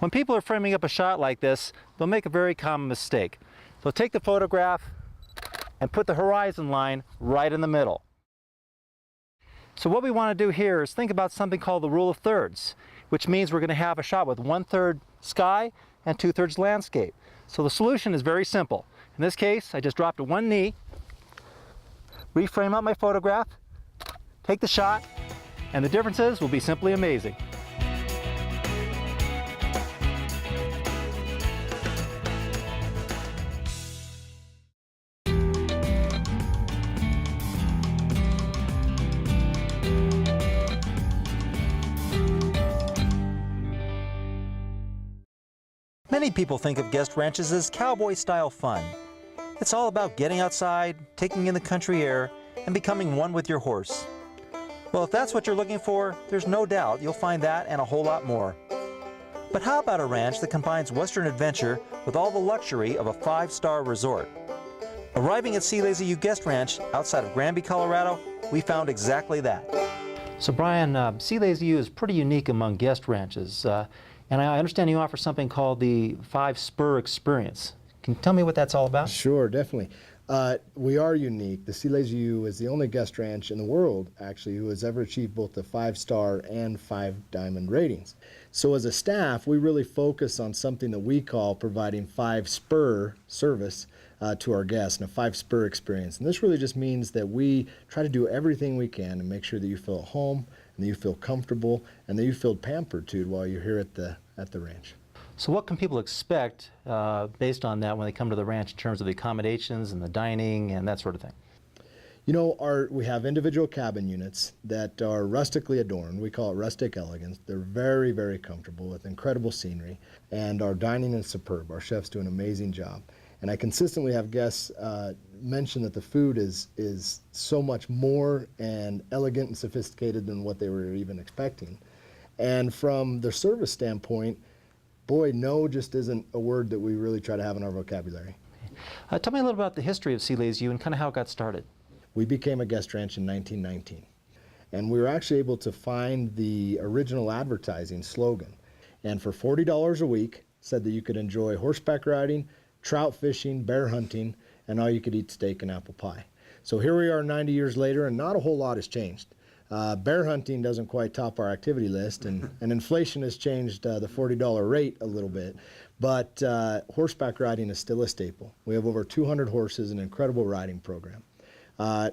When people are framing up a shot like this, they'll make a very common mistake. They'll take the photograph and put the horizon line right in the middle. So what we want to do here is think about something called the rule of thirds, which means we're going to have a shot with 1/3 sky and 2/3 landscape. So the solution is very simple. In this case, I just dropped to one knee, reframe up my photograph, take the shot, and the differences will be simply amazing. Many people think of guest ranches as cowboy-style fun. It's all about getting outside, taking in the country air, and becoming one with your horse. Well, if that's what you're looking for, there's no doubt you'll find that and a whole lot more. But how about a ranch that combines Western adventure with all the luxury of a 5-star resort? Arriving at Sea Lazy U Guest Ranch outside of Granby, Colorado, we found exactly that. So Brian, Sea Lazy U is pretty unique among guest ranches. And I understand you offer something called the 5-spur experience. Can you tell me what that's all about? Sure, definitely. We are unique. The Sea Lazy U is the only guest ranch in the world, actually, who has ever achieved both the 5-star and 5-diamond ratings. So as a staff, we really focus on something that we call providing 5-spur service to our guests and a 5-spur experience. And this really just means that we try to do everything we can to make sure that you feel at home and that you feel comfortable and that you feel pampered too while you're here at the ranch. So what can people expect based on that when they come to the ranch in terms of the accommodations and the dining and that sort of thing? You know, we have individual cabin units that are rustically adorned. We call it rustic elegance. They're very, very comfortable with incredible scenery, and our dining is superb. Our chefs do an amazing job. And I consistently have guests mention that the food is so much more and elegant and sophisticated than what they were even expecting. And from the service standpoint, boy, no just isn't a word that we really try to have in our vocabulary. Tell me a little about the history of Sea Lazy U and kind of how it got started. We became a guest ranch in 1919, and we were actually able to find the original advertising slogan. And for $40 a week, said that you could enjoy horseback riding, trout fishing, bear hunting, and all you could eat steak and apple pie. So here we are 90 years later, and not a whole lot has changed. Bear hunting doesn't quite top our activity list, and inflation has changed the $40 rate a little bit, but horseback riding is still a staple. We have over 200 horses, an incredible riding program.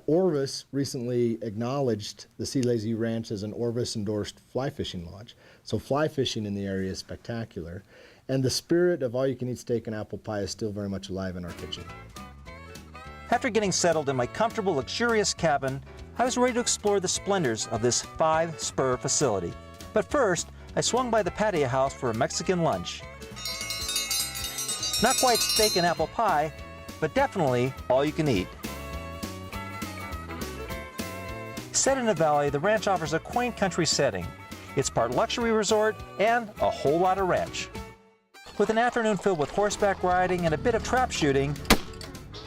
Orvis recently acknowledged the Sea Lazy U Ranch as an Orvis-endorsed fly fishing lodge. So fly fishing in the area is spectacular, and the spirit of all-you-can-eat steak and apple pie is still very much alive in our kitchen. After getting settled in my comfortable, luxurious cabin, I was ready to explore the splendors of this 5-spur facility. But first, I swung by the patio house for a Mexican lunch. Not quite steak and apple pie, but definitely all you can eat. Set in a valley, the ranch offers a quaint country setting. It's part luxury resort and a whole lot of ranch. With an afternoon filled with horseback riding and a bit of trap shooting,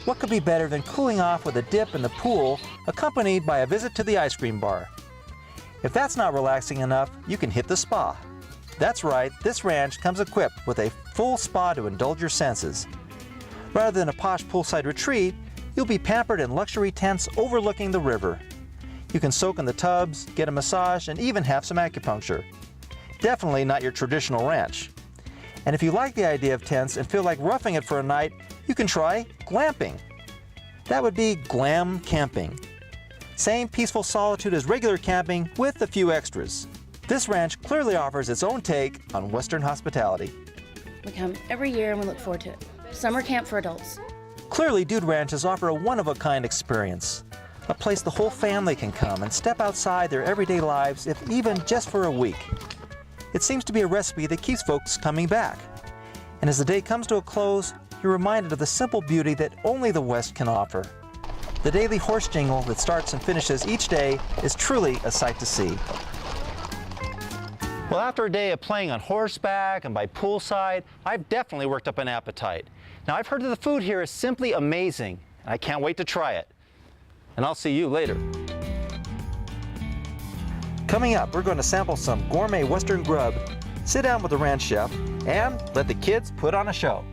what could be better than cooling off with a dip in the pool, accompanied by a visit to the ice cream bar? If that's not relaxing enough, you can hit the spa. That's right, this ranch comes equipped with a full spa to indulge your senses. Rather than a posh poolside retreat, you'll be pampered in luxury tents overlooking the river. You can soak in the tubs, get a massage, and even have some acupuncture. Definitely not your traditional ranch. And if you like the idea of tents and feel like roughing it for a night, you can try glamping. That would be glam camping. Same peaceful solitude as regular camping with a few extras. This ranch clearly offers its own take on Western hospitality. We come every year and we look forward to it. Summer camp for adults. Clearly, Dude Ranches offer a one-of-a-kind experience. A place the whole family can come and step outside their everyday lives, if even just for a week. It seems to be a recipe that keeps folks coming back. And as the day comes to a close, you're reminded of the simple beauty that only the West can offer. The daily horse jingle that starts and finishes each day is truly a sight to see. Well, after a day of playing on horseback and by poolside, I've definitely worked up an appetite. Now, I've heard that the food here is simply amazing, and I can't wait to try it. And I'll see you later. Coming up, we're going to sample some gourmet Western grub, sit down with the ranch chef, and let the kids put on a show.